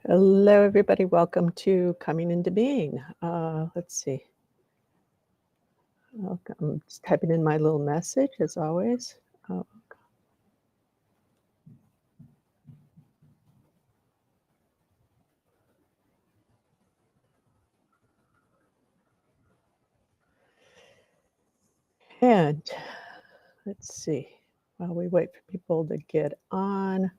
Hello, everybody. Welcome to Coming Into Being. Let's see. I'm just typing in my little message as always. Oh, and let's see. While we wait for people to get on,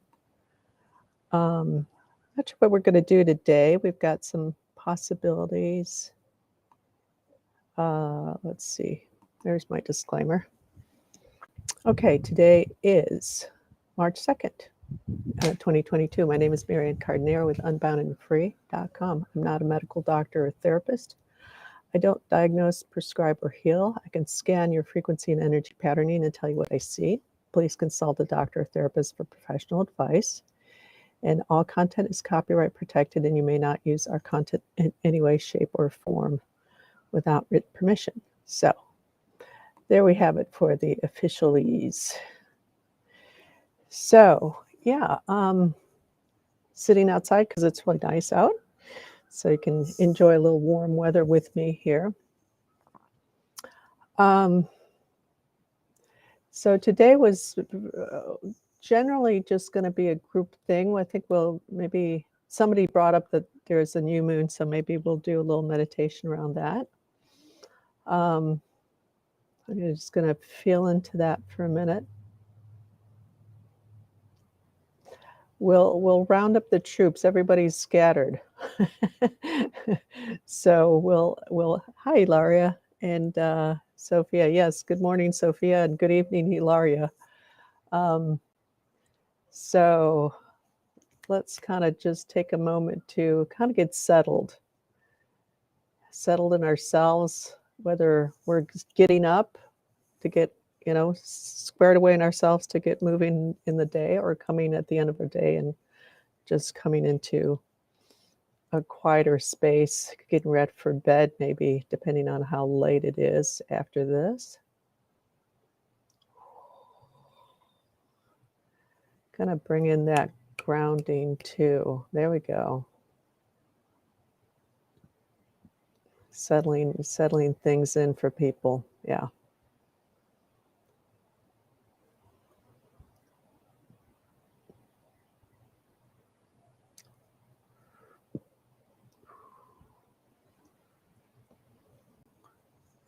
not sure what we're going to do today. We've got some possibilities. Let's see. There's my disclaimer. Okay, today is March 2nd. 2022. My name is Marianne Carduner with unboundandfree.com. I'm not a medical doctor or therapist. I don't diagnose, prescribe, or heal. I can scan your frequency and energy patterning and tell you what I see. Please consult a doctor or therapist for professional advice. And all content is copyright protected, and you may not use our content in any way, shape, or form without written permission. So there we have it for the officialese. So yeah, sitting outside because it's really nice out. So you can enjoy a little warm weather with me here. So today was generally just going to be a group thing. I think maybe somebody brought up that there's a new moon, so maybe we'll do a little meditation around that. I'm just going to feel into that for a minute. We'll round up the troops. Everybody's scattered. So we'll hi, Ilaria and Sophia. Yes, good morning, Sophia, and good evening, Ilaria. So let's kind of just take a moment to kind of get settled in ourselves, whether we're getting up to get, squared away in ourselves to get moving in the day, or coming at the end of our day and just coming into a quieter space, getting ready for bed, maybe, depending on how late it is after this. Kind of bring in that grounding too. There we go. Settling things in for people. Yeah.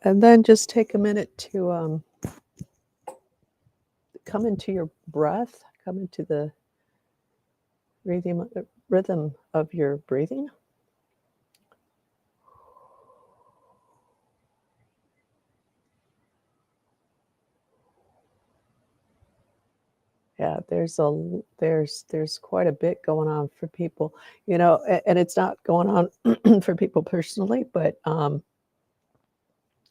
And then just take a minute to come into your breath, come into the rhythm of your breathing. Yeah, there's quite a bit going on for people, and it's not going on for people personally, but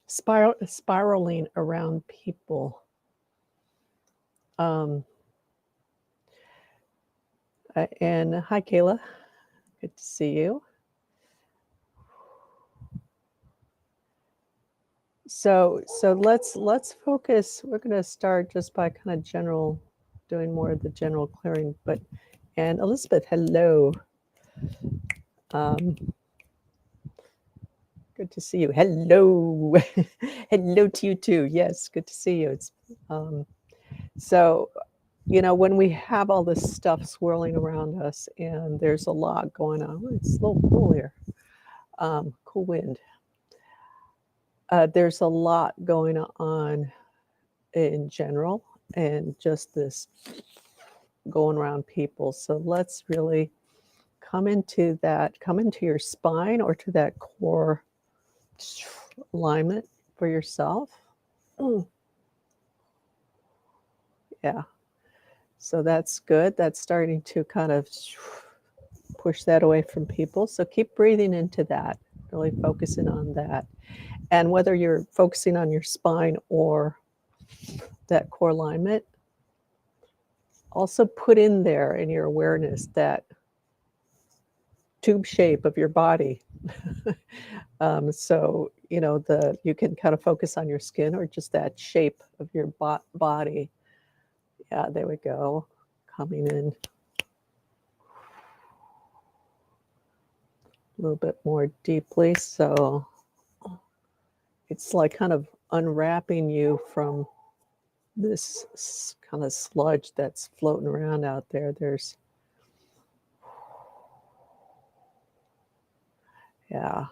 spiraling around people. And hi, Kayla, good to see you. So let's focus. We're going to start just by kind of doing more of the general clearing. And Elizabeth, hello. Good to see you. Hello. Hello to you too. Yes, good to see you. It's so, when we have all this stuff swirling around us and there's a lot going on, it's a little cool here. Cool wind. There's a lot going on in general, and just this going around people. So let's really come into your spine, or to that core alignment for yourself. Yeah. So that's good. That's starting to kind of push that away from people. So keep breathing into that, really focusing on that. And whether you're focusing on your spine or that core alignment, also put in there in your awareness that tube shape of your body. So, you can kind of focus on your skin, or just that shape of your body. Yeah, there we go. Coming in. little bit more deeply. So it's like kind of unwrapping you from this kind of sludge that's floating around out there. There's, yeah.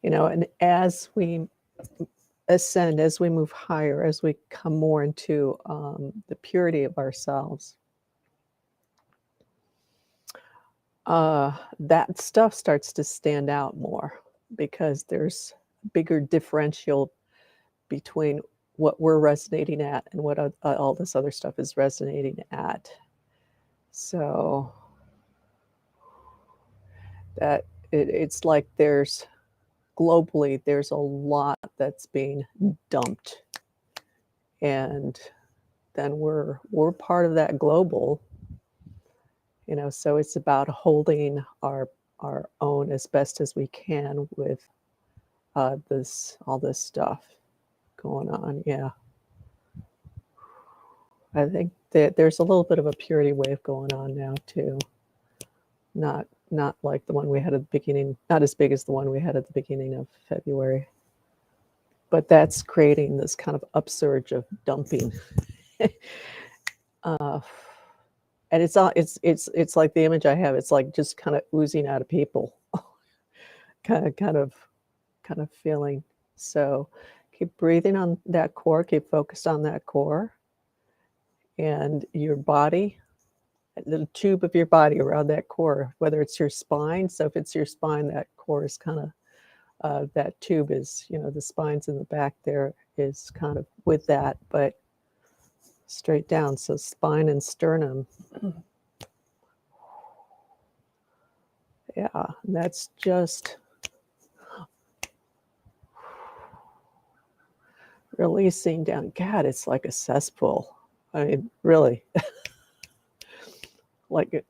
You know, and as we ascend, as we move higher, as we come more into the purity of ourselves, that stuff starts to stand out more because there's a bigger differential between what we're resonating at and what all this other stuff is resonating at. So that it's like there's globally, there's a lot that's being dumped, and then we're part of that global, you know. So it's about holding our own as best as we can with all this stuff going on. Yeah, I think that there's a little bit of a purity wave going on now too. Not like the one we had at the beginning, not as big as the one we had at the beginning of February, but that's creating this kind of upsurge of dumping. And it's like the image I have. It's like just kind of oozing out of people, kind of feeling. So keep breathing on that core. Keep focused on that core, and your body, the tube of your body around that core, whether it's your spine. So if it's your spine, that core is kind of, that tube is, you know, the spine's in the back there is kind of with that, but straight down. So spine and sternum. Yeah, that's just releasing down. God, it's like a cesspool. I mean, really. Like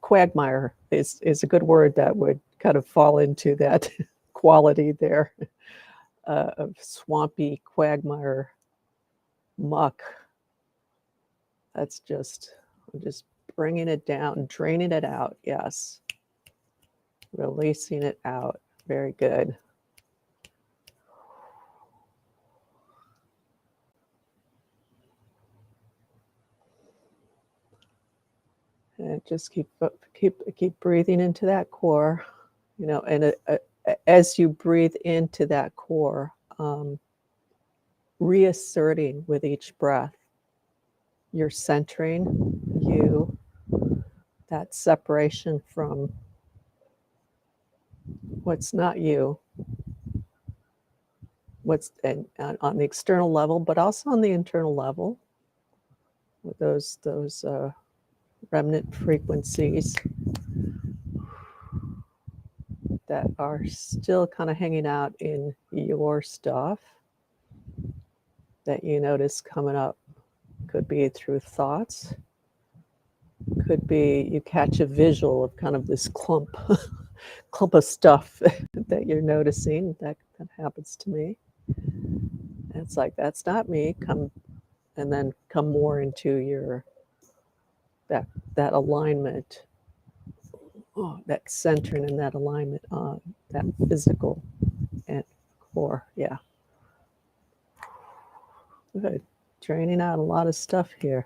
quagmire is a good word that would kind of fall into that quality there of swampy quagmire muck. That's just bringing it down, draining it out. Yes, releasing it out. Very good. And just keep breathing into that core, you know. And as you breathe into that core, reasserting with each breath, you're centering you, that separation from what's not you, what's on the external level, but also on the internal level, with those remnant frequencies that are still kind of hanging out in your stuff that you notice coming up. Could be through thoughts, could be you catch a visual of kind of this clump of stuff that you're noticing. That happens to me. And it's like, that's not me. Come, and then come more into your that alignment, that centering and that alignment on that physical and core. Yeah. Good. Draining out a lot of stuff here.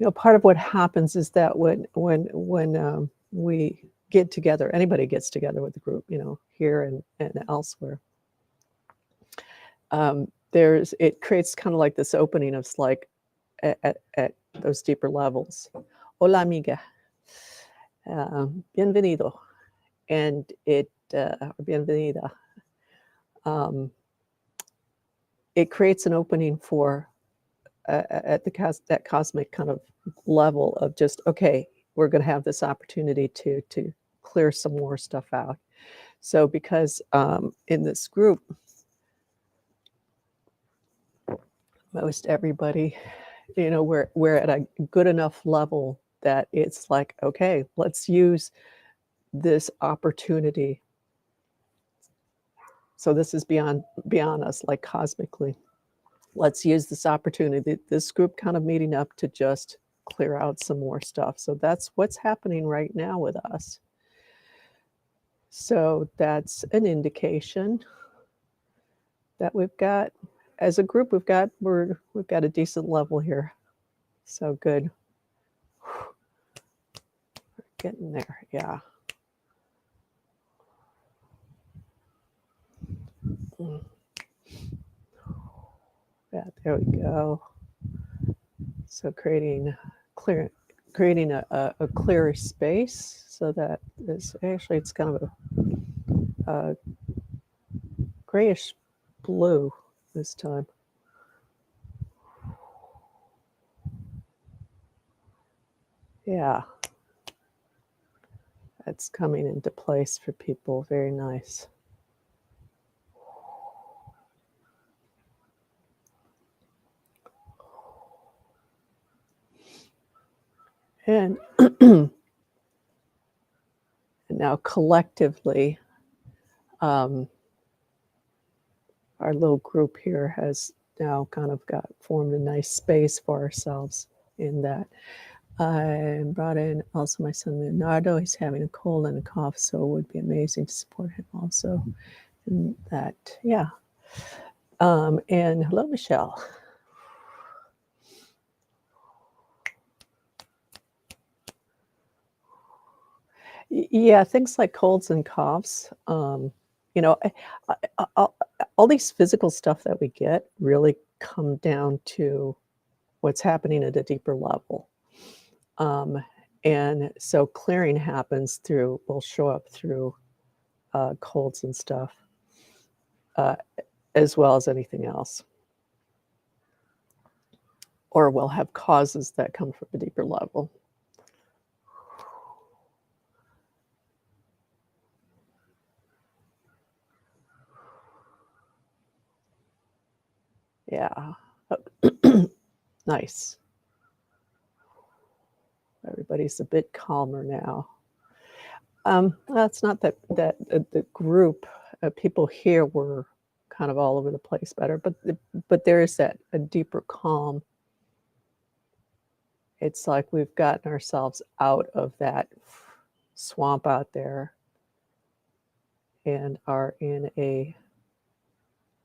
You know, part of what happens is that when we get together, anybody gets together with the group, you know, here and elsewhere, it creates kind of like this opening of like at those deeper levels. Hola, amiga. Bienvenido. And bienvenida. It creates an opening for at that cosmic kind of level of just, okay, we're going to have this opportunity to clear some more stuff out. So because in this group, most everybody, you know, we're at a good enough level that it's like, okay, let's use this opportunity. So this is beyond us, like cosmically. Let's use this opportunity, this group kind of meeting up to just clear out some more stuff. So that's what's happening right now with us. So that's an indication that we've got, as a group, we've got a decent level here. So good. We're getting there, yeah. Yeah, there we go. So creating a clearer space, so that it's kind of a grayish blue this time. Yeah, that's coming into place for people. Very nice. And now collectively, our little group here has now kind of formed a nice space for ourselves in that. I brought in also my son Leonardo. He's having a cold and a cough, so it would be amazing to support him also in that. Yeah. And hello, Michelle. Yeah, things like colds and coughs. You know, all these physical stuff that we get really come down to what's happening at a deeper level. And so clearing happens will show up through colds and stuff, as well as anything else. Or we'll have causes that come from a deeper level. Yeah. Nice. Everybody's a bit calmer now. Well, it's not that the group people here were kind of all over the place better, but there is a deeper calm. It's like we've gotten ourselves out of that swamp out there and are in a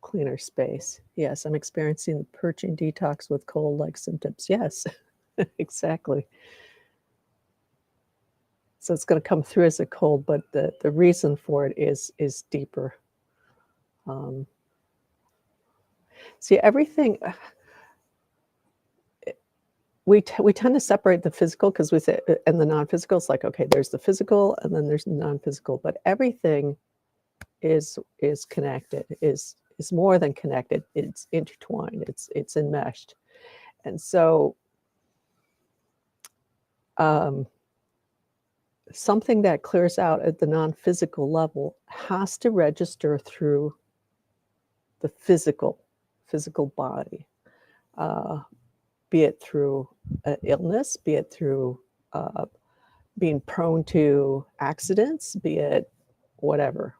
cleaner space. Yes, I'm experiencing the purging detox with cold-like symptoms. Yes, exactly. So it's going to come through as a cold, but the reason for it is deeper. See, everything, we tend to separate the physical because we say, and the non-physical. It's like, okay, there's the physical and then there's the non-physical, but everything is connected, is more than connected. It's intertwined, it's enmeshed. And so something that clears out at the non-physical level has to register through the physical body, be it through illness, be it through being prone to accidents, be it whatever.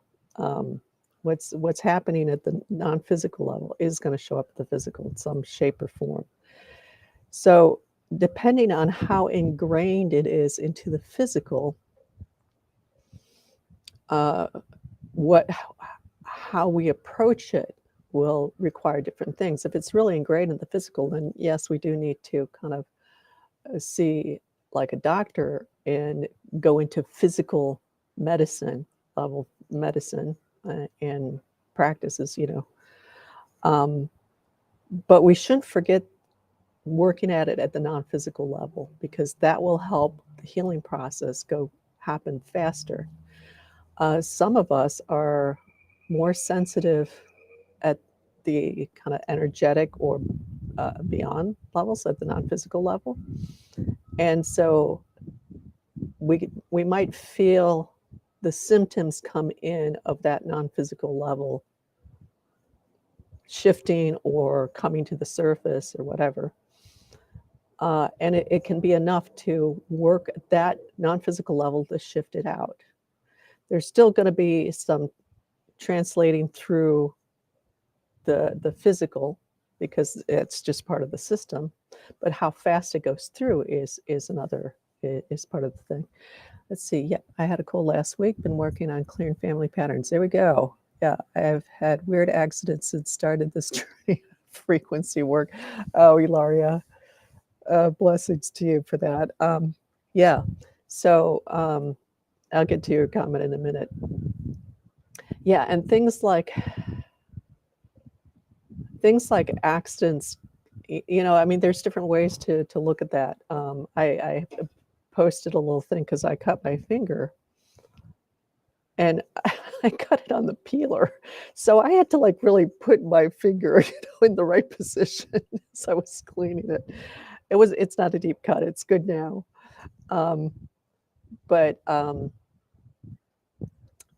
What's happening at the non-physical level is going to show up at the physical in some shape or form. So depending on how ingrained it is into the physical, how we approach it will require different things. If it's really ingrained in the physical, then yes, we do need to kind of see like a doctor and go into physical medicine level medicine and practices, but we shouldn't forget working at it at the non-physical level, because that will help the healing process happen faster. Some of us are more sensitive at the kind of energetic or beyond levels, at the non-physical level, and so we might feel the symptoms come in of that non-physical level shifting or coming to the surface or whatever. And it can be enough to work at that non-physical level to shift it out. There's still going to be some translating through the physical, because it's just part of the system. But how fast it goes through is another, is part of the thing. Let's see. Yeah, I had a cold last week. Been working on clearing family patterns. There we go. Yeah, I've had weird accidents since started this journey of frequency work. Oh, Ilaria, blessings to you for that. Yeah, so I'll get to your comment in a minute. Yeah, and things like accidents, I mean, there's different ways to look at that. I posted a little thing because I cut my finger, and I cut it on the peeler, so I had to like really put my finger, in the right position as I was cleaning it. It's not a deep cut. It's good now, but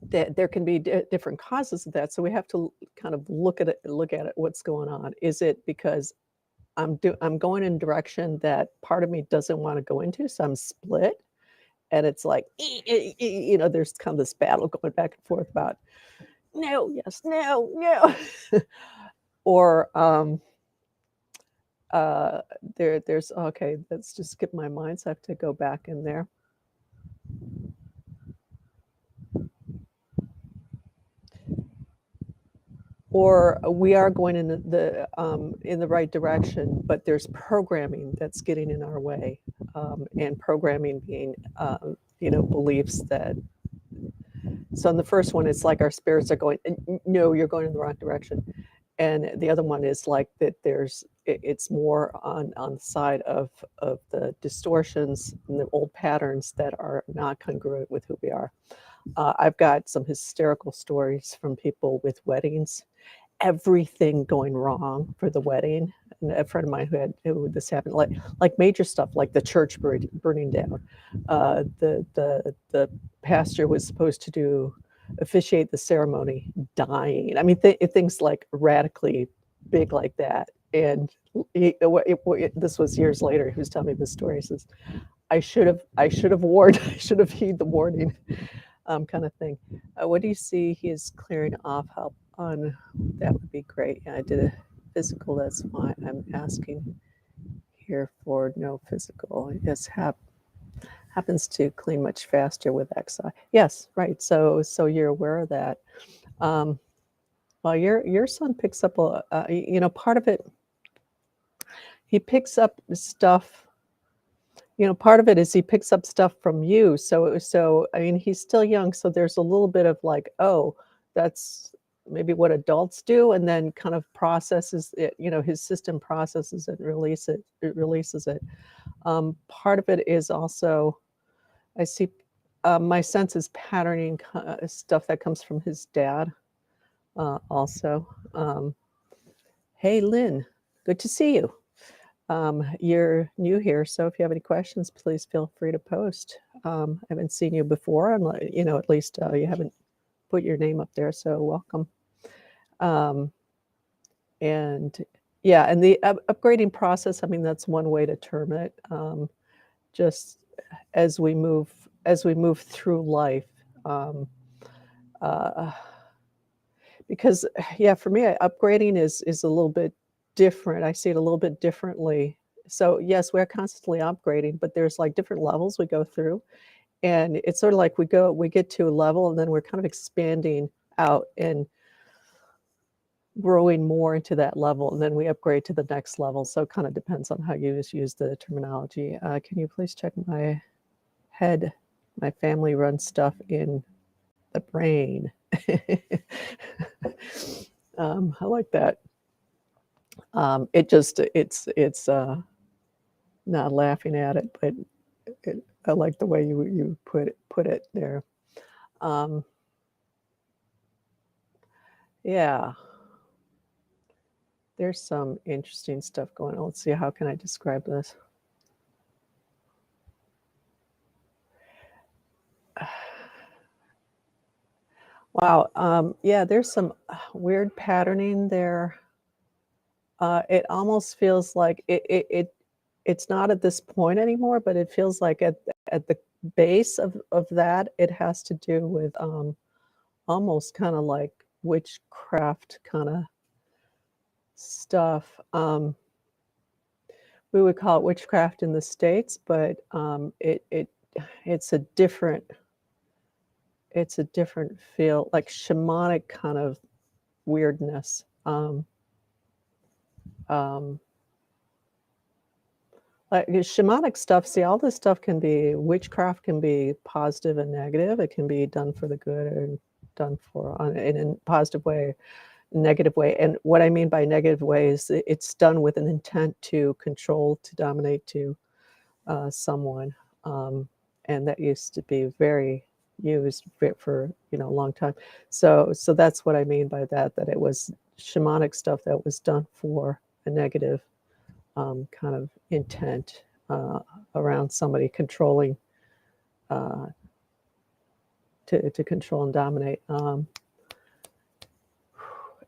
there can be different causes of that. So we have to kind of look at it. What's going on? Is it because I'm going in a direction that part of me doesn't want to go into, so I'm split, and it's like, there's kind of this battle going back and forth about no, yes, no, no, or there's okay. Let's just skip my mind. So I have to go back in there. Or we are going in the right direction, but there's programming that's getting in our way, and programming being beliefs that. So in the first one, it's like our spirits are going, no, you're going in the wrong direction, and the other one is like that. It's more on the side of the distortions and the old patterns that are not congruent with who we are. I've got some hysterical stories from people with weddings, everything going wrong for the wedding. And a friend of mine this happened, like major stuff, like the church burning down. The pastor was supposed to officiate the ceremony, dying. I mean, things like radically big like that. And this was years later. He was telling me this story. He says, I should have warned. I should have heeded the warning." Kind of thing. What do you see he is clearing off? Help on that would be great. Yeah, I did a physical. That's why I'm asking here for no physical. Yes, happens to clean much faster with XI. Yes, right. So you're aware of that. Well, your son picks up part of it. He picks up stuff. Part of it is he picks up stuff from you. So I mean, he's still young, so there's a little bit of like, oh, that's maybe what adults do, and then kind of processes it. His system processes it, releases it. Part of it is also, I see, my sense is patterning stuff that comes from his dad. Also, hey, Lynn, good to see you. You're new here, so if you have any questions, please feel free to post. I haven't seen you before, and at least you haven't put your name up there, so welcome. And yeah, and the upgrading process, I mean, that's one way to term it. Just as we move through life, because yeah, for me, upgrading is a little bit different. I see it a little bit differently. So yes, we're constantly upgrading, but there's like different levels we go through, and it's sort of like we get to a level, and then we're kind of expanding out and growing more into that level, and then we upgrade to the next level. So it kind of depends on how you use the terminology. Can you please check my head? My family runs stuff in the brain. I like that. It's not laughing at it, but I like the way you put it there. Yeah, there's some interesting stuff going on. Let's see, how can I describe this? Wow. Yeah, there's some weird patterning there. It almost feels like it's not at this point anymore, but it feels like at the base of that, it has to do with almost kind of like witchcraft kind of stuff. We would call it witchcraft in the States, but it's a different feel, like shamanic kind of weirdness. Like shamanic stuff, see, all this stuff can be, witchcraft can be positive and negative. It can be done for the good and done for in a positive way, negative way. And what I mean by negative way is it's done with an intent to control, to dominate, to someone. And that used to be very used for a long time. So that's what I mean by that it was shamanic stuff that was done for a negative kind of intent around somebody controlling, to control and dominate.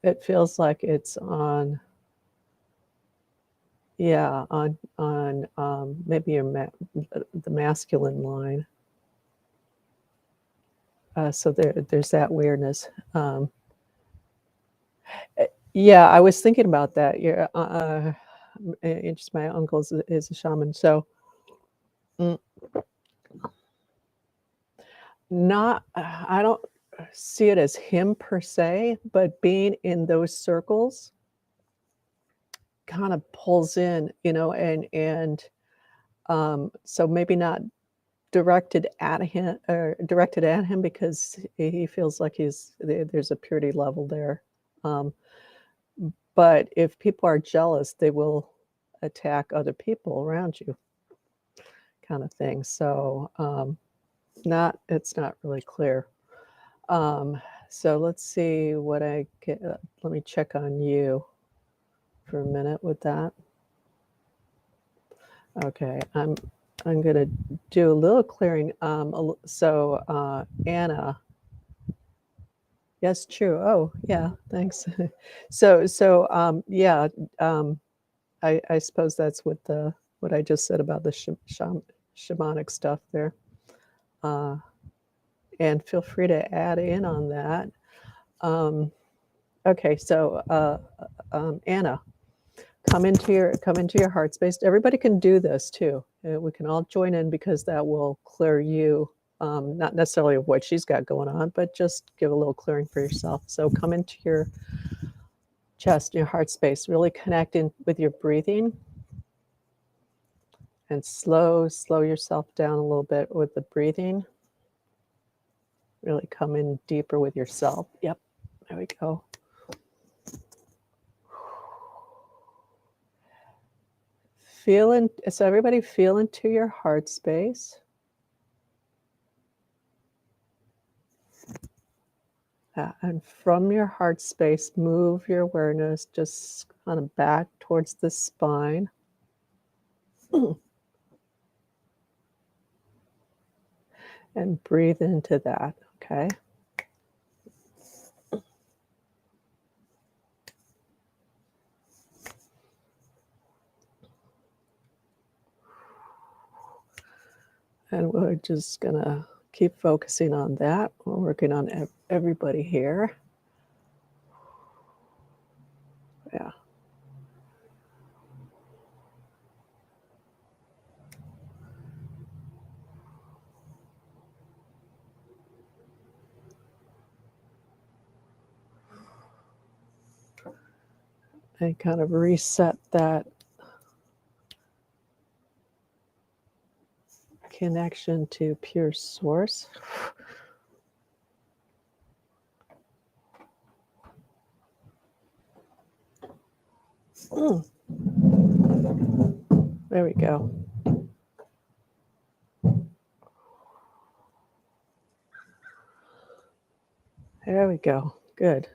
It feels like it's on, yeah, on maybe the masculine line. So there's that weirdness. Yeah, I was thinking about that. Yeah, just my uncle is a shaman, so not. I don't see it as him per se, but being in those circles kind of pulls in, and so maybe not directed at him because he feels like there's a purity level there. But if people are jealous, they will attack other people around you, kind of thing. So it's not really clear. So let's see what I get. Let me check on you for a minute with that. Okay, I'm going to do a little clearing. So Anna. Yes, true. Oh, yeah, thanks. So yeah, I suppose that's what I just said about the shamanic stuff there. And feel free to add in on that. Okay, so Anna, come into your heart space. Everybody can do this too. We can all join in because that will clear you. Not necessarily of what she's got going on, but just give a little clearing for yourself. So come into your chest, your heart space, really connecting with your breathing, and slow yourself down a little bit with the breathing. Really come in deeper with yourself. Yep, there we go. So everybody feel into your heart space. And from your heart space, move your awareness just kind of back towards the spine. And breathe into that, okay? And we're just gonna keep focusing on that. We're working on everybody here. Yeah. And kind of reset that connection to pure source. There we go. There we go. Good.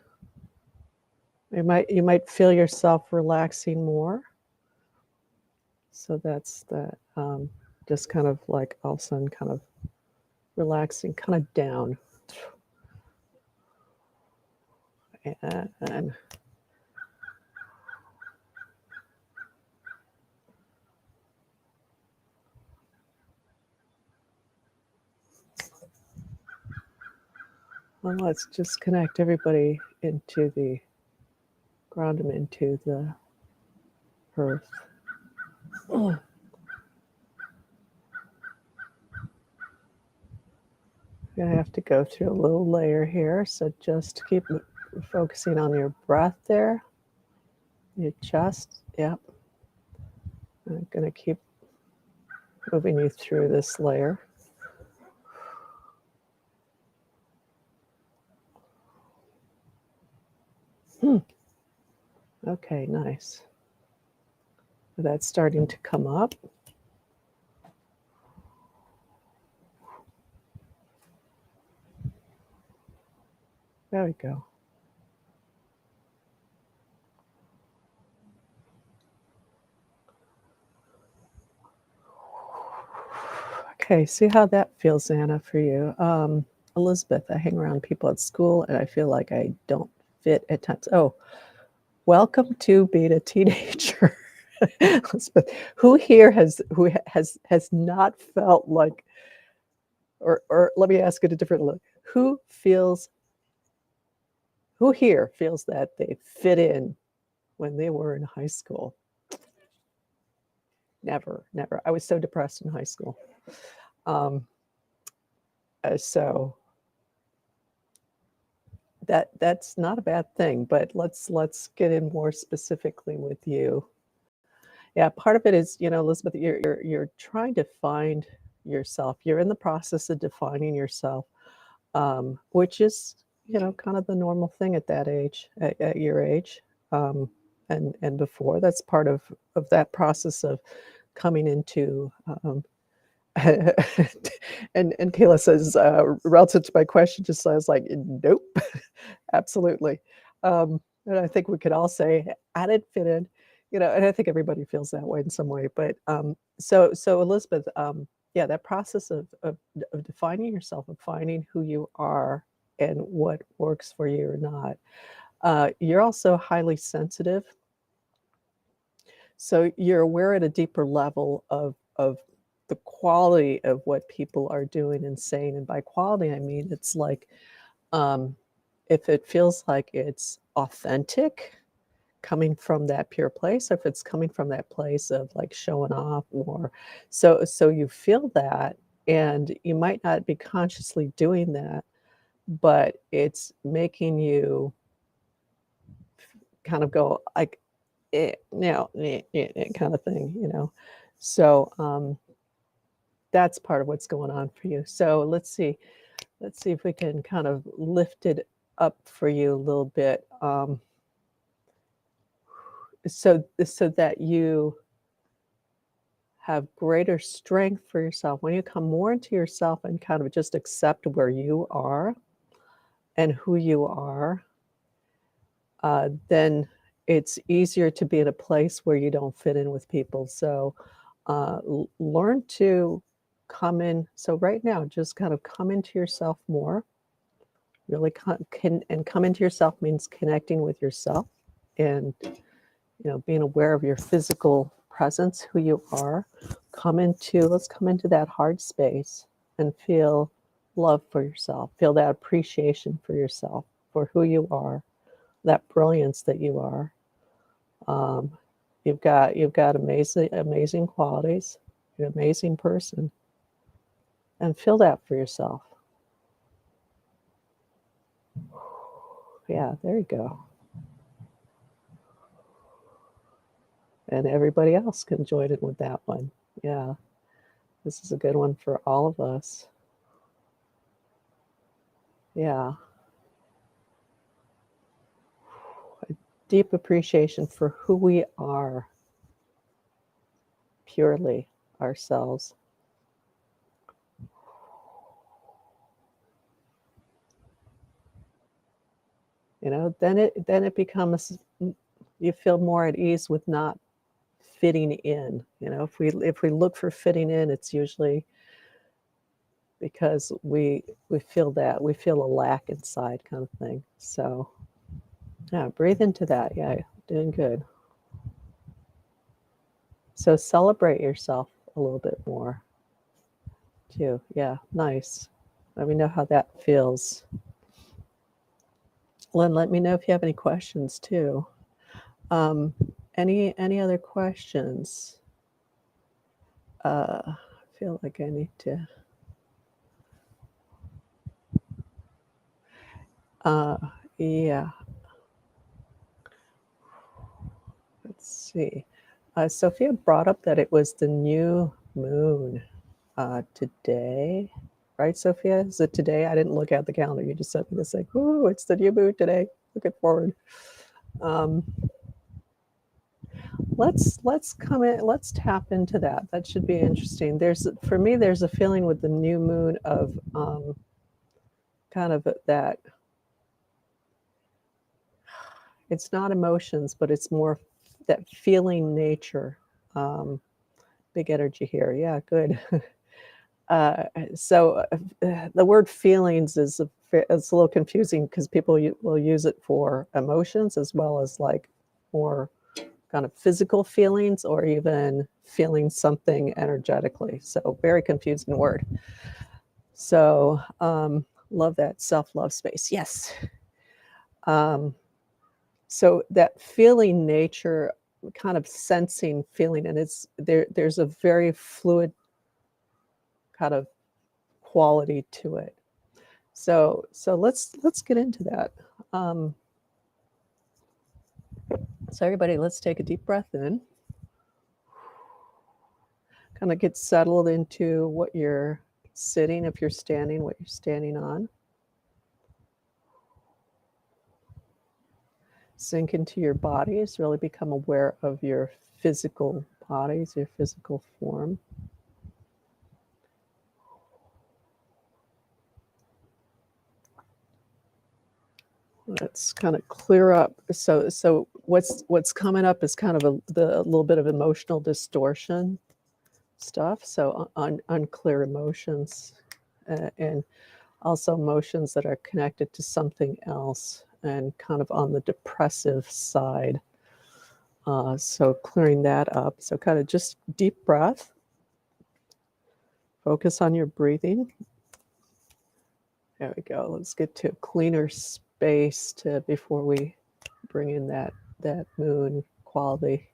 You might feel yourself relaxing more. So that's the just kind of like all of a sudden kind of relaxing, kind of down. And well, let's just connect everybody into the ground them into the earth. I'm going to have to go through a little layer here, so just keep focusing on your breath there, your chest. Yep. I'm going to keep moving you through this layer. Okay, nice. That's starting to come up. There we go. Okay, see how that feels, Anna, for you. Elizabeth, I hang around people at school and I feel like I don't fit at times. Oh, welcome to being a teenager. Elizabeth, who here has not felt like, or let me ask it a different look. Who here feels that they fit in when they were in high school? Never. I was so depressed in high school. So that's not a bad thing, but let's get in more specifically with you. Yeah, part of it is, Elizabeth, you're trying to find yourself. You're in the process of defining yourself, which is, kind of the normal thing at that age, at your age, and before. That's part of that process of coming into. And Kayla says, relative to my question, just sounds like, nope, absolutely. And I think we could all say, I didn't fit in, and I think everybody feels that way in some way. But so Elizabeth, yeah, that process of defining yourself, of finding who you are and what works for you or not. You're also highly sensitive. So you're aware at a deeper level of the quality of what people are doing and saying. And by quality, I mean, it's like, if it feels like it's authentic, coming from that pure place, or if it's coming from that place of like showing off, or so you feel that, and you might not be consciously doing that, but it's making you kind of go like, kind of thing. So that's part of what's going on for you. So let's see if we can kind of lift it up for you a little bit, so that you have greater strength for yourself. When you come more into yourself and kind of just accept where you are and who you are, then it's easier to be in a place where you don't fit in with people. So learn to come in. So right now, just kind of come into yourself more. Really come into yourself means connecting with yourself, and being aware of your physical presence, who you are. Let's come into that heart space and feel love for yourself. Feel that appreciation for yourself, for who you are, that brilliance that you are. You've got amazing qualities. You're an amazing person, and feel that for yourself. Yeah, there you go. And everybody else can join in with that one. Yeah, this is a good one for all of us. Yeah. A deep appreciation for who we are, purely ourselves. Then it becomes, you feel more at ease with not fitting in. If we look for fitting in, it's usually because we feel a lack inside, kind of thing. So yeah, breathe into that. Yeah, doing good. So celebrate yourself a little bit more too. Yeah, nice. Let me know how that feels. Lynn, let me know if you have any questions too. Any other questions? I feel like I need to. Yeah. Let's see. Sophia brought up that it was the new moon today, right, Sophia? Is it today? I didn't look at the calendar. You just sent me this like, "Ooh, it's the new moon today." Looking forward. Let's come in. Let's tap into that. That should be interesting. For me, there's a feeling with the new moon of kind of that. It's not emotions, but it's more that feeling nature. Big energy here. Yeah, good. So the word feelings it's a little confusing because people will use it for emotions as well as like more kind of physical feelings or even feeling something energetically. So very confusing word. So love that self-love space. Yes. So that feeling nature, kind of sensing feeling, and there's a very fluid kind of quality to it. So let's get into that. So everybody, let's take a deep breath in. Kind of get settled into what you're sitting, if you're standing, what you're standing on. Sink into your bodies, really become aware of your physical bodies, your physical form. Let's kind of clear up. So what's coming up is kind of a little bit of emotional distortion stuff. So unclear emotions, and also emotions that are connected to something else and kind of on the depressive side. So clearing that up. So kind of just deep breath. Focus on your breathing. There we go. Let's get to a cleaner space before we bring in that moon quality.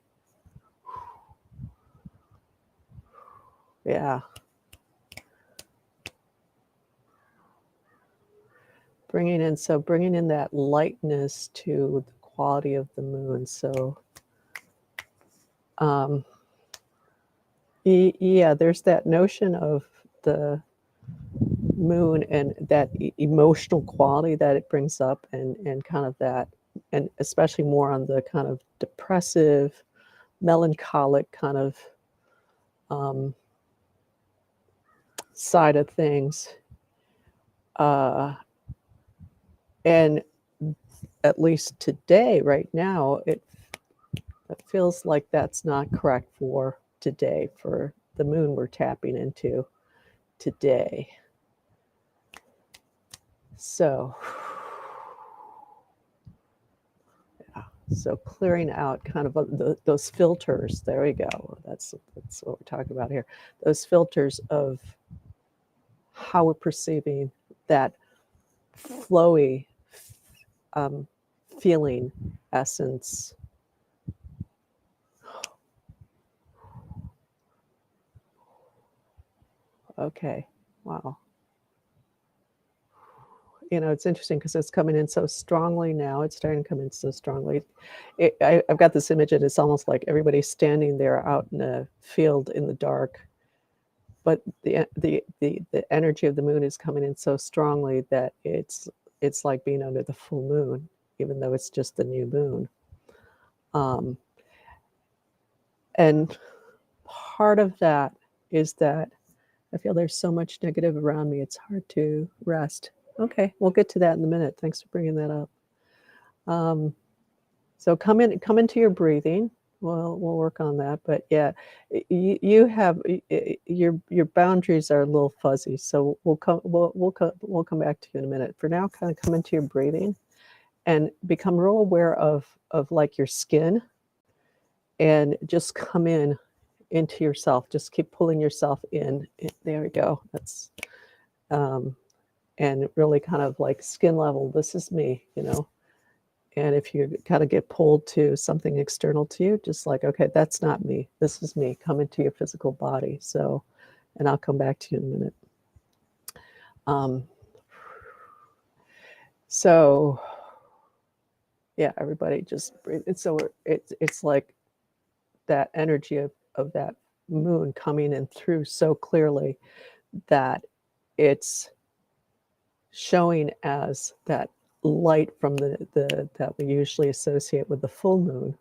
Yeah. Bringing in that lightness to the quality of the moon. So, yeah, there's that notion of the moon and that emotional quality that it brings up, and kind of that, and especially more on the kind of depressive, melancholic kind of side of things. And at least today, right now, it feels like that's not correct for today, for the moon we're tapping into today. So, yeah, so clearing out kind of those filters. There we go. That's what we're talking about here. Those filters of how we're perceiving that flowy feeling essence. Okay. Wow. It's interesting because it's coming in so strongly now. It's starting to come in so strongly. I've got this image, and it's almost like everybody's standing there out in a field in the dark, but the energy of the moon is coming in so strongly that it's like being under the full moon, even though it's just the new moon. And part of that is that I feel there's so much negative around me. It's hard to rest. Okay, we'll get to that in a minute. Thanks for bringing that up. So come into your breathing. We'll work on that. But yeah, you have your boundaries are a little fuzzy. So we'll come back to you in a minute. For now, kind of come into your breathing and become real aware of like your skin, and just come into yourself. Just keep pulling yourself in. There we go. That's and really kind of like skin level. This is me, And if you kind of get pulled to something external to you, just like, okay, that's not me. This is me. Come into your physical body. So, and I'll come back to you in a minute. So, yeah, everybody just breathe. It's like that energy of that moon coming in through so clearly that it's showing as that light from the that we usually associate with the full moon,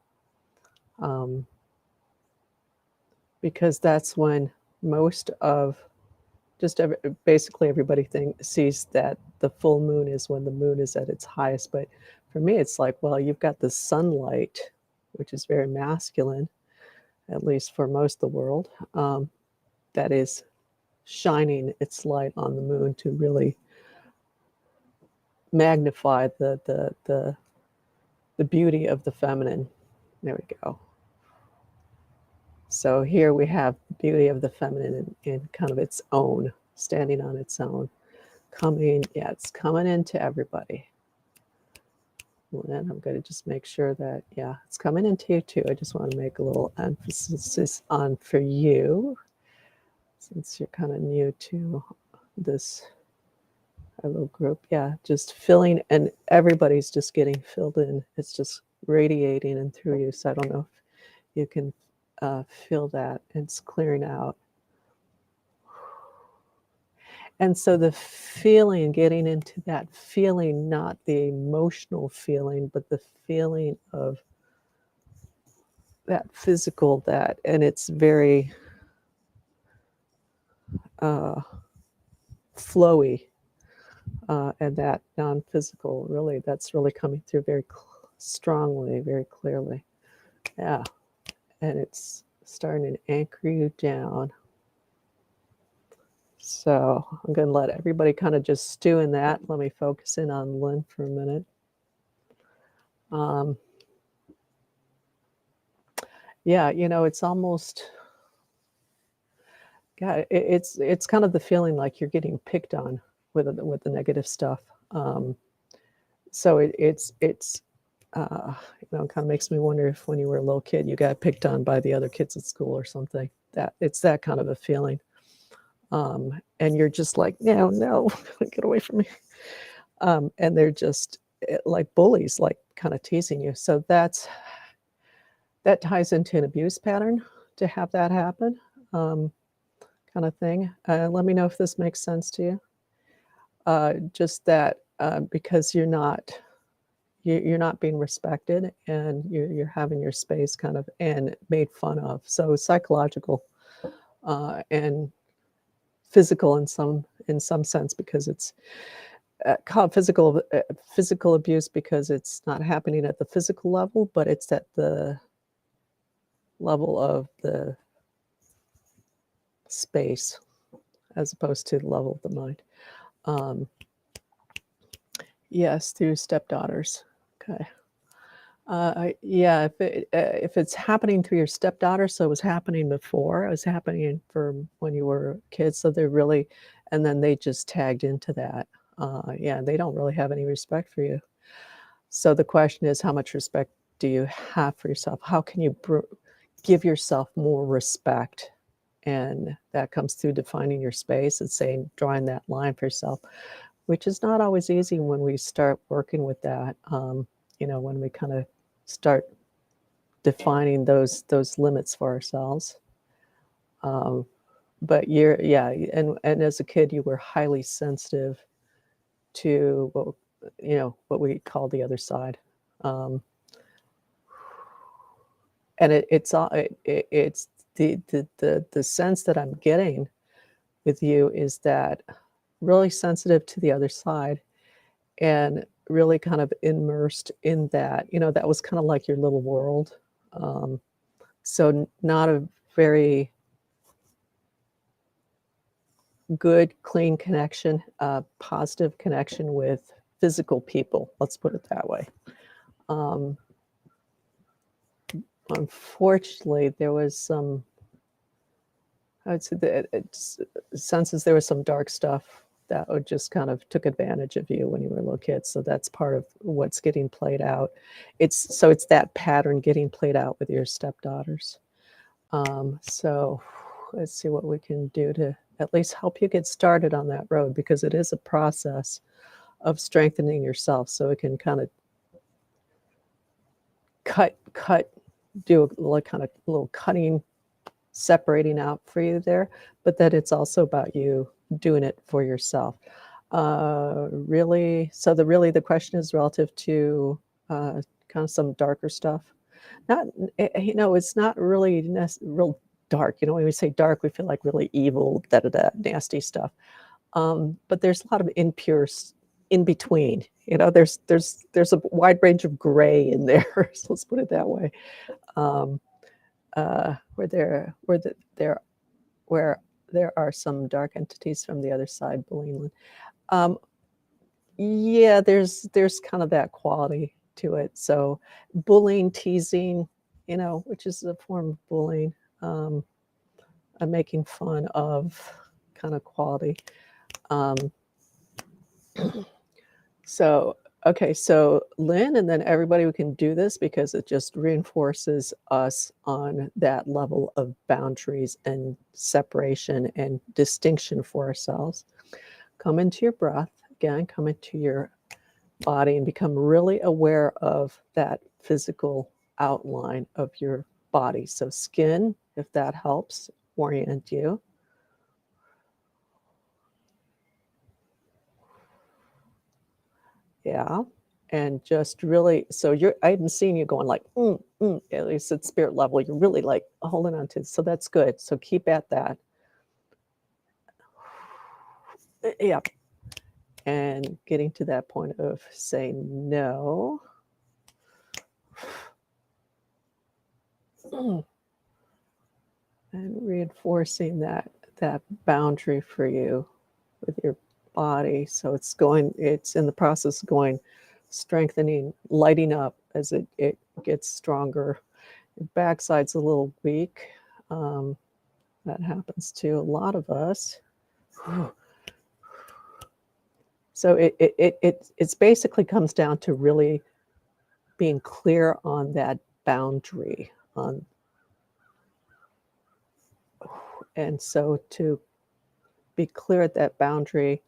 because that's when most of basically everybody sees that the full moon is when the moon is at its highest. But for me, it's like, well, you've got the sunlight, which is very masculine, at least for most of the world, that is shining its light on the moon to really magnify the beauty of the feminine. There we go. So here we have the beauty of the feminine in kind of its own, standing on its own, coming, yeah, it's coming into everybody. And I'm going to just make sure that, yeah, it's coming into you too. I just want to make a little emphasis on for you, since you're kind of new to this little group. Yeah, just filling, and everybody's just getting filled in. It's just radiating in through you. So I don't know if you can feel that. It's clearing out. And so the feeling, getting into that feeling, not the emotional feeling, but the feeling of that physical, that, and it's very flowy, and that non-physical, really, that's really coming through very strongly, very clearly. Yeah, and it's starting to anchor you down. So I'm going to let everybody kind of just stew in that. Let me focus in on Lynn for a minute. Yeah, you know, it's almost, yeah, it's kind of the feeling like you're getting picked on with the negative stuff. So it's you know, it kind of makes me wonder if when you were a little kid you got picked on by the other kids at school or something. That it's that kind of a feeling, and you're just like, no, get away from me. And they're just like bullies, like kind of teasing you. So that ties into an abuse pattern to have that happen, kind of thing. Let me know if this makes sense to you. Just that because you're not being respected, and you're having your space kind of and made fun of. So psychological and physical in some sense, because it's called physical abuse because it's not happening at the physical level, but it's at the level of the space as opposed to the level of the mind. Yes, through stepdaughters. Okay. Yeah, if it's happening through your stepdaughter, so it was happening before, it was happening for when you were kids, so they're really, and then they just tagged into that. Yeah, they don't really have any respect for you. So the question is, how much respect do you have for yourself? How can you give yourself more respect? And that comes through defining your space and saying, drawing that line for yourself, which is not always easy when we start working with that. You know, when we kind of start defining those limits for ourselves. But and as a kid, you were highly sensitive to what we call the other side. And it's the sense that I'm getting with you is that really sensitive to the other side, and really kind of immersed in that. That was kind of like your little world. So not a very good, clean connection, positive connection with physical people. Let's put it that way. Unfortunately, there was some, I would say that senses there was some dark stuff that just kind of took advantage of you when you were a little kid. So that's part of what's getting played out. It's that pattern getting played out with your stepdaughters. So let's see what we can do to at least help you get started on that road, because it is a process of strengthening yourself. So it can kind of do a like kind of little cutting, separating out for you there, but that it's also about you doing it for yourself. Really, so the question is relative to kind of some darker stuff. Not, it's not really real dark. When we say dark, we feel like really evil, nasty stuff. But there's a lot of impure in between. There's a wide range of gray in there. So let's put it that way. Where there are some dark entities from the other side bullying. Yeah, there's kind of that quality to it. So bullying, teasing, which is a form of bullying, making fun of kind of quality. So, okay, so Lynn, and then everybody, we can do this because it just reinforces us on that level of boundaries and separation and distinction for ourselves. Come into your breath. Again, come into your body and become really aware of that physical outline of your body. So skin, if that helps orient you. Yeah. And just really, so I hadn't seen you going like, at least at spirit level, you're really like holding on to it. So that's good. So keep at that. Yeah. And getting to that point of saying no. And reinforcing that boundary for you with your body. So it's in the process of going, strengthening, lighting up as it gets stronger. Your backside's a little weak. That happens to a lot of us. So it's basically comes down to really being clear on that boundary and so to be clear at that boundary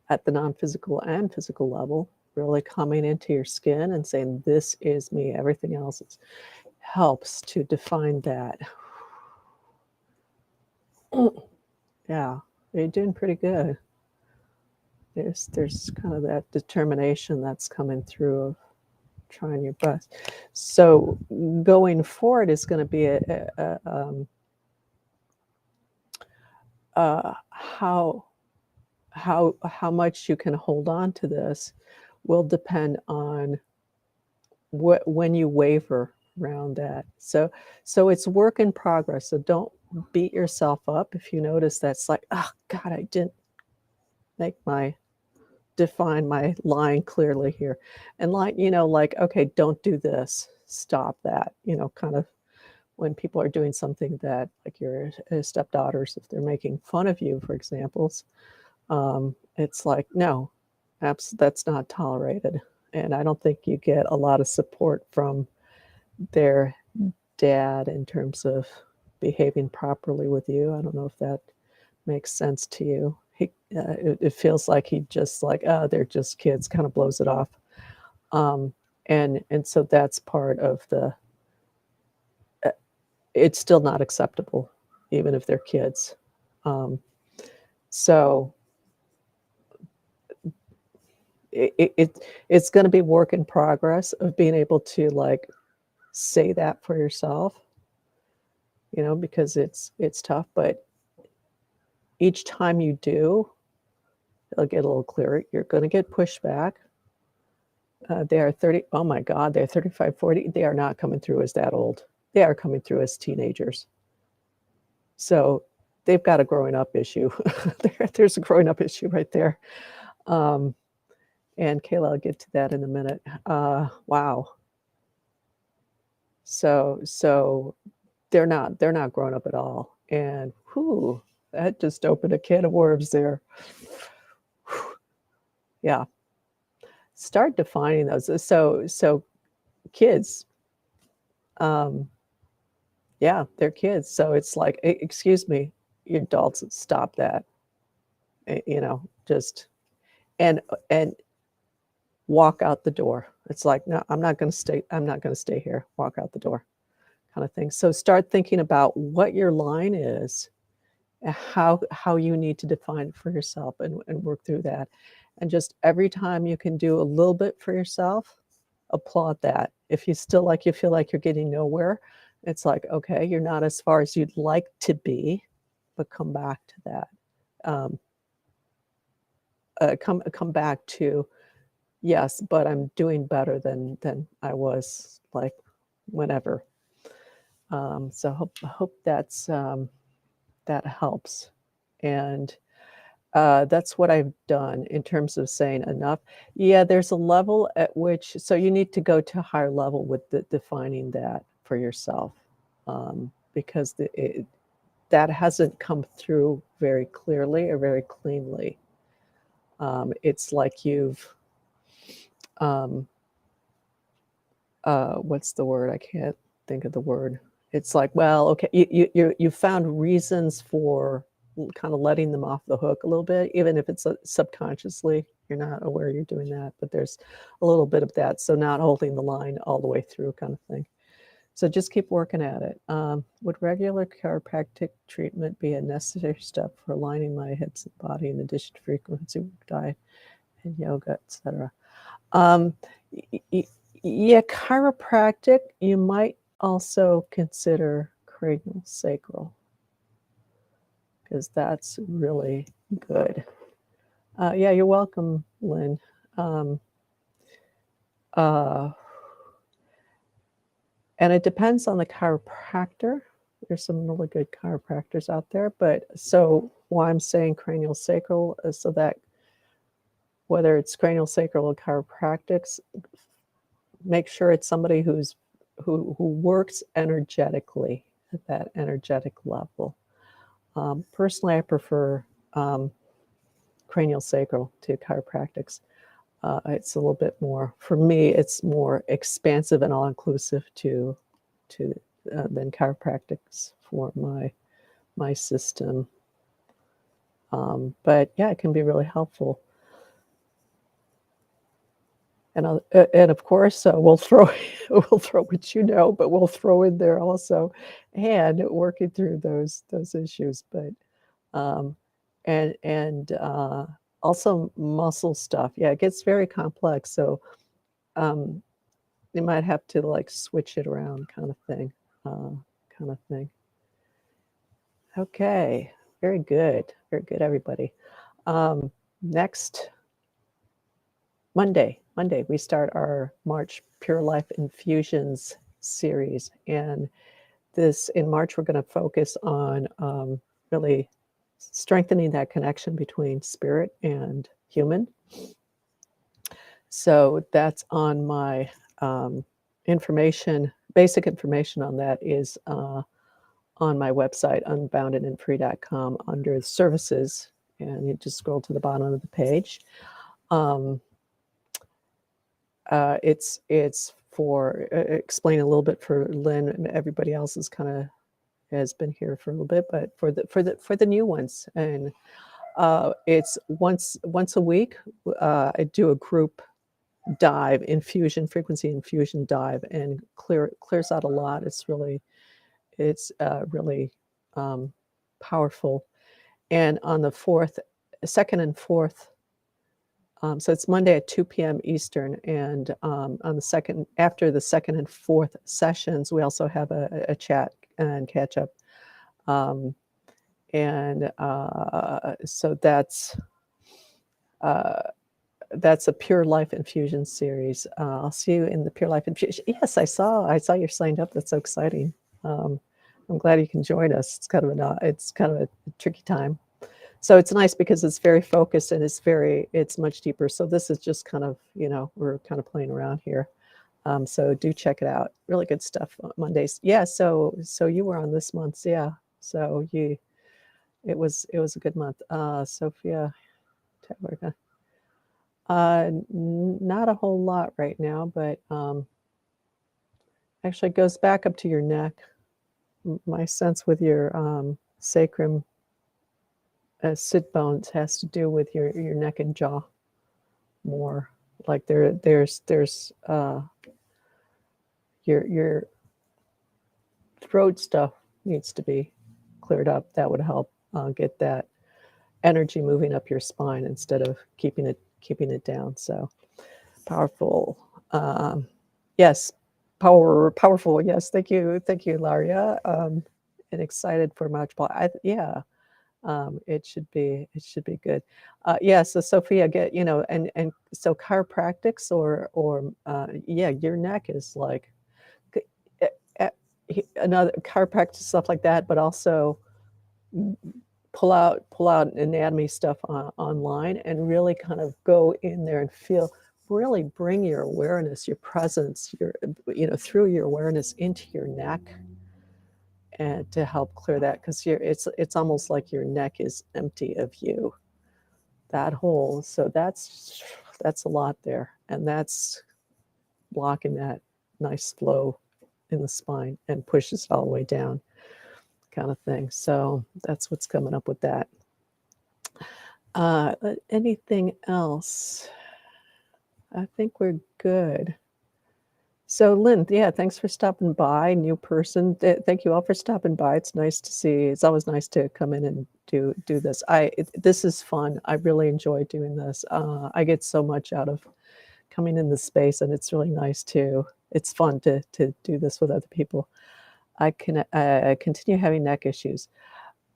at the non-physical and physical level, really coming into your skin and saying, this is me, everything else helps to define that. Yeah, you're doing pretty good. There's kind of that determination that's coming through of trying your best. So going forward is going to be how much you can hold on to this will depend on when you waver around that. So it's work in progress. So don't beat yourself up if you notice that's like, oh God, I didn't define my line clearly here. And like, okay, don't do this, stop that, kind of when people are doing something that, like your stepdaughters, if they're making fun of you, for example, it's like, no, that's not tolerated. And I don't think you get a lot of support from their dad in terms of behaving properly with you. I don't know if that makes sense to you. It feels like he just like, oh, they're just kids, kind of blows it off. And so that's part of it's still not acceptable, even if they're kids. So it's going to be work in progress of being able to like say that for yourself, because it's tough, but each time you do, it'll get a little clearer. You're going to get pushback. They are 30. Oh my God, they're 35, 40. They are not coming through as that old. They are coming through as teenagers. So they've got a growing up issue. There's a growing up issue right there. And Kayla, I'll get to that in a minute. Wow. So they're not grown up at all. And that just opened a can of worms there. Yeah. Start defining those. So kids, yeah, they're kids. So it's like, excuse me, you adults, stop that. You know, just and walk out the door. It's like, no, I'm not going to stay. I'm not going to stay here. Walk out the door, kind of thing. So start thinking about what your line is, how you need to define it for yourself, and work through that. And just every time you can do a little bit for yourself, applaud that. If you still you feel like you're getting nowhere, it's like, okay, you're not as far as you'd like to be, but come back to that. Come back to, yes, but I'm doing better than I was like whenever. So hope that's that helps. And that's what I've done in terms of saying enough. Yeah, there's a level at which, so you need to go to a higher level with defining that for yourself, because that hasn't come through very clearly or very cleanly. It's like you've, what's the word? I can't think of the word. It's like, well, okay, you found reasons for kind of letting them off the hook a little bit, even if it's subconsciously, you're not aware you're doing that, but there's a little bit of that. So not holding the line all the way through, kind of thing. So just keep working at it. Would regular chiropractic treatment be a necessary step for aligning my hips and body in addition to frequency, diet, and yoga, etc.? Yeah, chiropractic, you might also consider cranial sacral, because that's really good. Yeah, you're welcome, Lynn. And it depends on the chiropractor. There's some really good chiropractors out there. But so why I'm saying cranial sacral is so that whether it's cranial sacral or chiropractics, make sure it's somebody who works energetically at that energetic level. Personally, I prefer cranial sacral to chiropractics. It's a little bit more, for me, it's more expansive and all-inclusive than chiropractics for my system. But yeah, it can be really helpful. And of course, we'll throw what you know, but we'll throw in there also, and working through those issues. But and also muscle stuff. Yeah, it gets very complex. So you might have to like switch it around, kind of thing. Okay, very good, everybody. Next Monday, we start our March Pure Life Infusions series. And in March, we're going to focus on really strengthening that connection between spirit and human. So that's on my basic information on that is on my website, unboundedandfree.com, under services, and you just scroll to the bottom of the page. It's for explain a little bit for Lynn, and everybody else has been here for a little bit, but for the new ones, and it's once a week. I do a group dive, frequency infusion dive, and clears out a lot. It's really powerful. And on the second and fourth, so it's Monday at 2 p.m. Eastern, and on after the second and fourth sessions, we also have a chat and catch up. So that's a Pure Life Infusion series. I'll see you in the Pure Life Infusion. Yes, I saw you're signed up. That's so exciting. I'm glad you can join us. It's kind of a tricky time. So it's nice because it's very focused and it's much deeper. So this is just kind of, we're kind of playing around here. So do check it out. Really good stuff on Mondays. Yeah. So you were on this month's. Yeah. So it was a good month. Sophia. Not a whole lot right now, but actually it goes back up to your neck. My sense with your sacrum sit bones has to do with your neck and jaw more. Like there's your throat stuff needs to be cleared up. That would help get that energy moving up your spine instead of keeping it down. So powerful. Yes, powerful. Yes, thank you, Laria. And excited for March ball. Yeah, it should be good. Yeah, so Sophia, get and so chiropractics or yeah, your neck is like eh, eh, another chiropractic stuff like that, but also pull out anatomy stuff online and really kind of go in there and feel, really bring your awareness, your presence, your through your awareness into your neck, and to help clear that, because it's almost like your neck is empty of you, that hole. So that's a lot there, and that's blocking that nice flow in the spine and pushes it all the way down, kind of thing. So that's what's coming up with that. Anything else? I think we're good. So Lynn, yeah, thanks for stopping by. New person. Thank you all for stopping by. It's nice to see. It's always nice to come in and do this. This is fun. I really enjoy doing this. I get so much out of coming in the space, and it's really nice to. It's fun to do this with other people. I can continue having neck issues.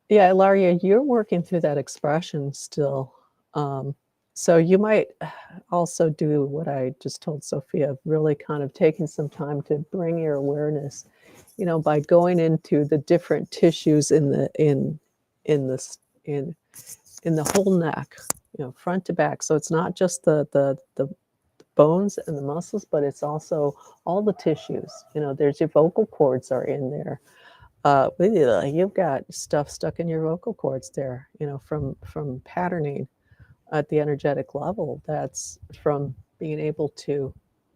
Yeah, Laria, you're working through that expression still. So you might also do what I just told Sophia, really kind of taking some time to bring your awareness, by going into the different tissues in the whole neck, front to back. So it's not just the bones and the muscles, but it's also all the tissues. There's your vocal cords are in there. You've got stuff stuck in your vocal cords there, from patterning at the energetic level. That's from being able to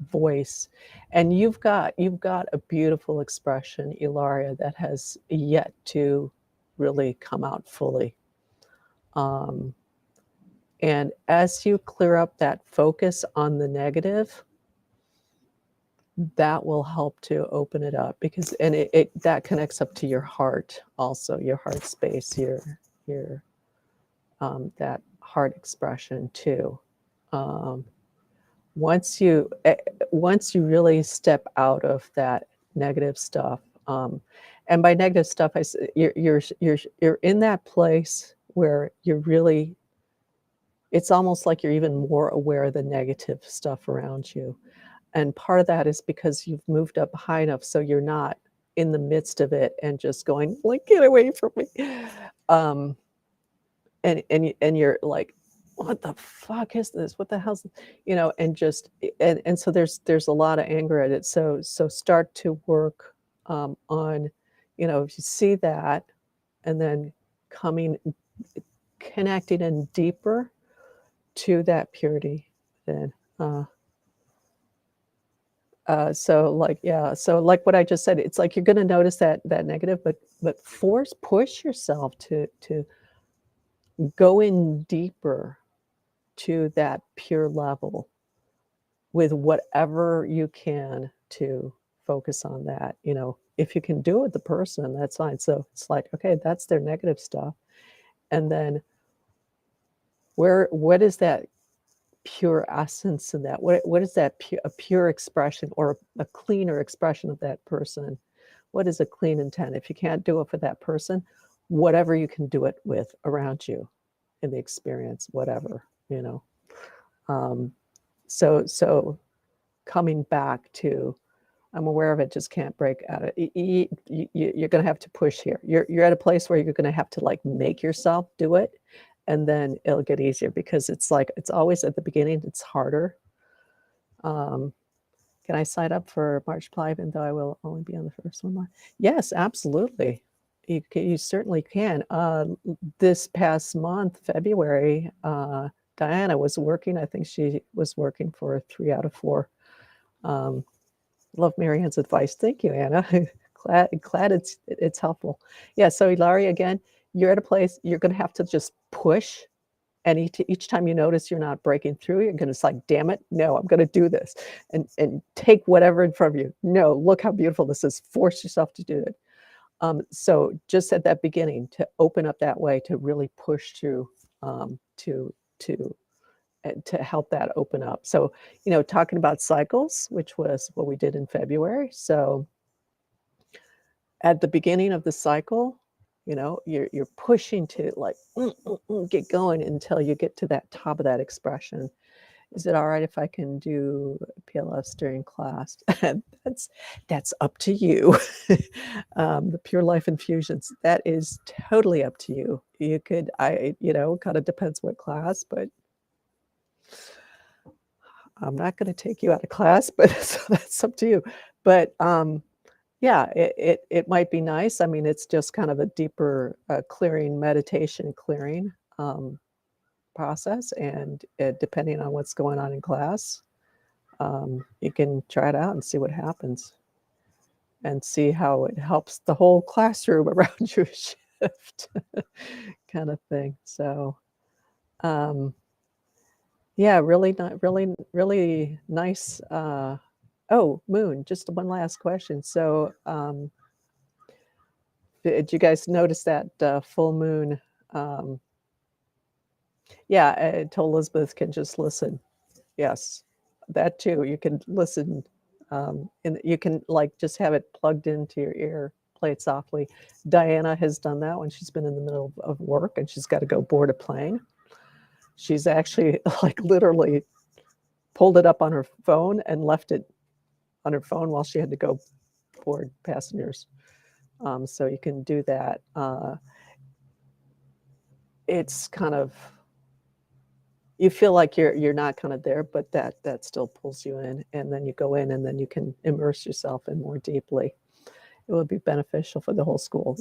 voice. And you've got a beautiful expression, Ilaria, that has yet to really come out fully. And as you clear up that focus on the negative, that will help to open it up, because that connects up to your heart also, your heart space, your that heart expression too. Once you really step out of that negative stuff, and by negative stuff, you're in that place where you're really, it's almost like you're even more aware of the negative stuff around you. And part of that is because you've moved up high enough so you're not in the midst of it and just going, like, get away from me. And you're like, what the fuck is this? What the hell's, and just, and so there's a lot of anger at it. So start to work on, if you see that, and then connecting in deeper to that purity, then so like what I just said, it's like you're going to notice that negative, but push yourself to go in deeper to that pure level with whatever you can to focus on that. If you can do it with the person, that's fine. So it's like, okay, that's their negative stuff, and then what is that pure essence in that? What is that a pure expression, or a cleaner expression of that person? What is a clean intent? If you can't do it for that person, whatever you can do it with around you in the experience, whatever, so coming back to, I'm aware of it, just can't break out of it. You're going to have to push here. You're at a place where you're going to have to like make yourself do it, and then it'll get easier, because it's like, it's always at the beginning, it's harder. Can I sign up for March Ply, even though I will only be on the first one? Yes, absolutely. You certainly can. This past month, February, Diana was working. I think she was working for 3 out of 4. Love Marianne's advice. Thank you, Anna. glad it's helpful. Yeah, so Ilari, again, you're at a place you're going to have to just push. And each time you notice you're not breaking through, you're going to say, damn it, no, I'm going to do this. And take whatever in front of you. No, look how beautiful this is. Force yourself to do it. So just at that beginning, to open up that way, to really push through, to help that open up. So, talking about cycles, which was what we did in February. So at the beginning of the cycle, you're pushing to like get going until you get to that top of that expression. Is it all right if I can do PLS during class? That's up to you. The Pure Life infusions, that is totally up to you. You could, kind of depends what class, but I'm not going to take you out of class, but so that's up to you. But yeah, it might be nice. I mean, it's just kind of a deeper clearing, meditation clearing process. And depending on what's going on in class, you can try it out and see what happens and see how it helps the whole classroom around you shift kind of thing. So, yeah, really nice. Oh, Moon, just one last question. So, did you guys notice that full moon? Yeah, I told Elizabeth can just listen. Yes, that too. You can listen, and you can like just have it plugged into your ear, play it softly. Diana has done that when she's been in the middle of work and she's got to go board a plane. She's actually like literally pulled it up on her phone and left it on her phone while she had to go board passengers. So you can do that. It's kind of, you feel like you're not kind of there, but that still pulls you in, and then you go in and then you can immerse yourself in more deeply. It would be beneficial for the whole school,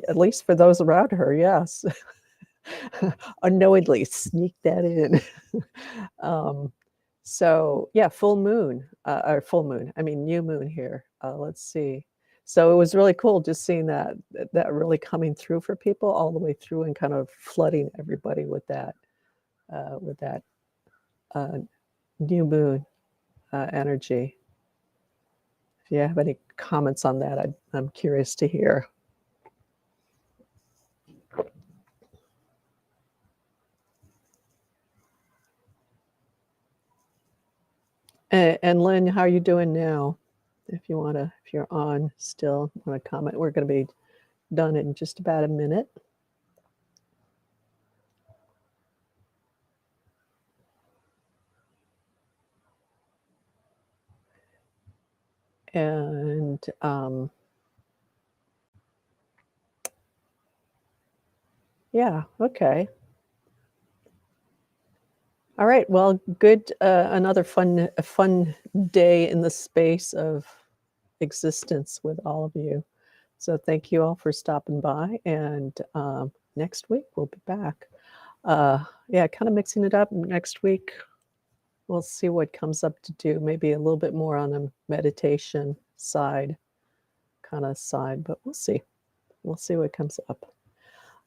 at least for those around her. Yes. Unknowingly sneak that in. So yeah, full moon, new moon here. Let's see. So it was really cool just seeing that really coming through for people all the way through and kind of flooding everybody with that new moon energy. If you have any comments on that, I'm curious to hear. And Lynn, how are you doing now? If you're on still, want to comment, we're going to be done in just about a minute. And yeah, okay. All right. Well, good. Another fun day in the space of existence with all of you. So thank you all for stopping by. And next week we'll be back. Yeah, kind of mixing it up. Next week we'll see what comes up to do. Maybe a little bit more on the meditation side, but we'll see. We'll see what comes up.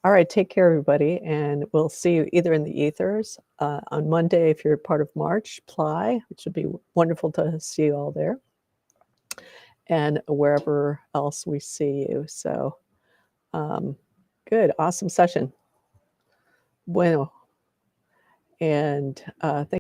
All right, take care, everybody, and we'll see you either in the ethers on Monday if you're part of March Ply, which would be wonderful to see you all there, and wherever else we see you. So good, awesome session. Bueno. And thank